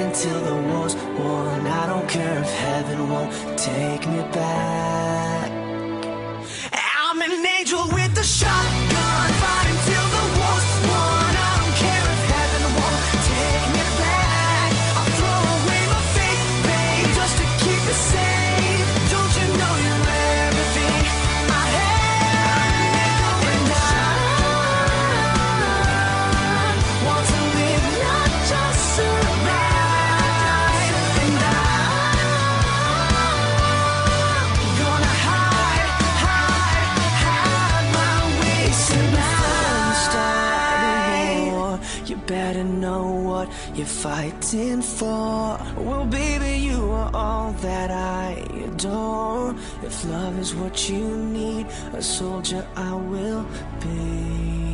until the war's won. I don't care if heaven won't take me back. I'm an angel with a shotgun, fight until the war's won. I don't care if heaven won't take me back. I'll throw away my faith, babe, just to keep it safe. Don't you know you're everything I have? And I want to live, not just survive. And I'm gonna hide my way tonight. Start a war, you better know what you're fighting for. Well, baby, you are all that I adore. If love is what you need, a soldier I will be.